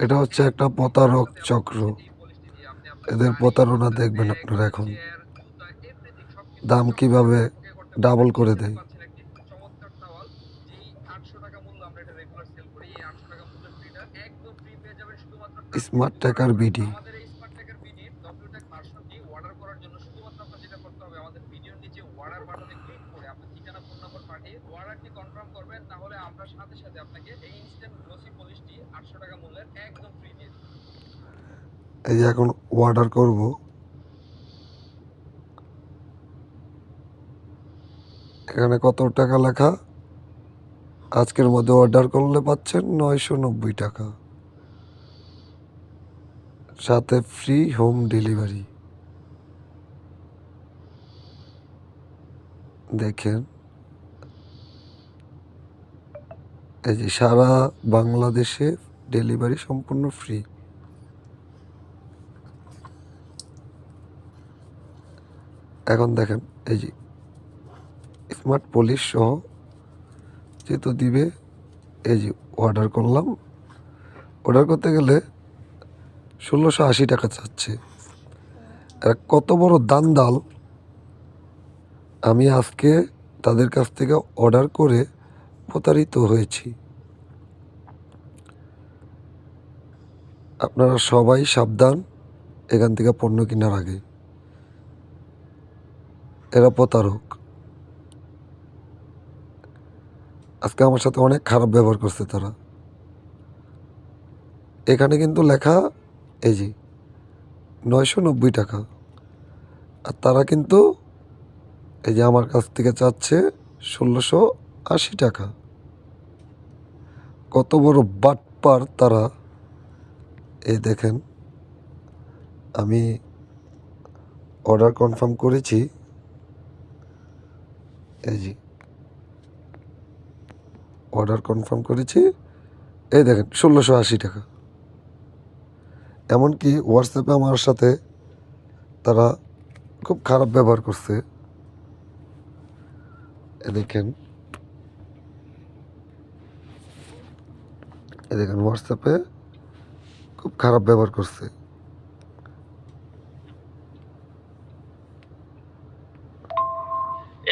এটা হচ্ছে একটা প্রতারক চক্র। এদের প্রতারণা দেখবেন আপনারা এখন দাম কিভাবে ডাবল করে দেয়। Smart ট্যাকার BD. এই যে এখন অর্ডার করব, এখানে কত টাকা লেখা, আজকের মধ্যে অর্ডার করলে পাচ্ছেন 990 টাকা, সাথে ফ্রি হোম ডেলিভারি। দেখেন এই যে সারা বাংলাদেশে ডেলিভারি সম্পূর্ণ ফ্রি। এখন দেখেন এই যে স্মার্ট পুলিশ সহ যেহেতু দিবে, এই যে অর্ডার করলাম, অর্ডার করতে গেলে 1680 টাকা চাচ্ছে। এরা কত বড় দান্দাল! আমি আজকে তাদের কাছ থেকে অর্ডার করে প্রতারিত হয়েছি। আপনারা সবাই সাবধান এখান থেকে পণ্য কেনার আগে। এরা প্রতারক। আজকে আমার সাথে অনেক খারাপ ব্যবহার করছে তারা। এখানে কিন্তু লেখা এই যে 990 টাকা, আর তারা কিন্তু এই যে আমার কাছ থেকে চাচ্ছে 1680 টাকা। কত বড় বাটপার তারা! এই দেখেন আমি অর্ডার কনফার্ম করেছি, এই যে অর্ডার কনফার্ম করেছি, এই দেখেন 1680 টাকা। এমনকি হোয়াটসঅ্যাপে আমার সাথে তারা খুব খারাপ ব্যবহার করছে। দেখেন হোয়াটসঅ্যাপে খুব খারাপ ব্যবহার করছে।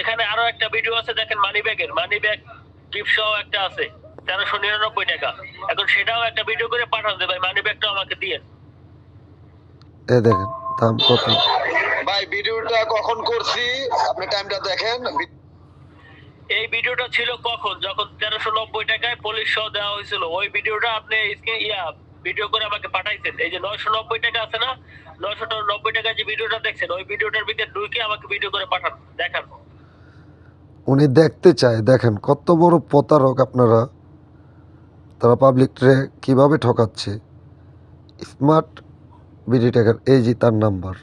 এখানে আরো একটা ভিডিও আছে, দেখেন মানি ব্যাগ গিফট সহ একটা আছে 1399 টাকা। এখন সেটাও একটা ভিডিও করে পাঠান দে ভাই, মানি ব্যাগটা আমাকে দিয়ে। এই দেখেন দাম কত। ভাই ভিডিওটা কখন করছি আপনি টাইমটা দেখেন। এই ভিডিওটা ছিল কখন, যখন 1390 টাকায় পুলিশ সহ দেওয়া হয়েছিল। ওই ভিডিওটা আপনি ভিডিও করে আমাকে পাঠাইছেন। এই যে 990 টাকা আছে না, 990 টাকা যে ভিডিওটা দেখছেন, ওই ভিডিওটার ভিতরে ঢুকে আমাকে ভিডিও করে পাঠান, দেখান। উনি দেখতে চায়। দেখেন কত বড় প্রতারক আপনারা। তারা পাবলিকরে কিভাবে ঠকাচ্ছে। স্মার্ট বিডি ট্যাকার, এই যে তার নাম্বার,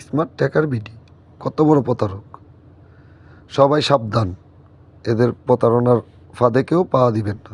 স্মার্ট ট্যাকার বিডি। কত বড় প্রতারক! সবাই সাবধান, এদের প্রতারণার ফাঁদে কেউ পা দিবেন না।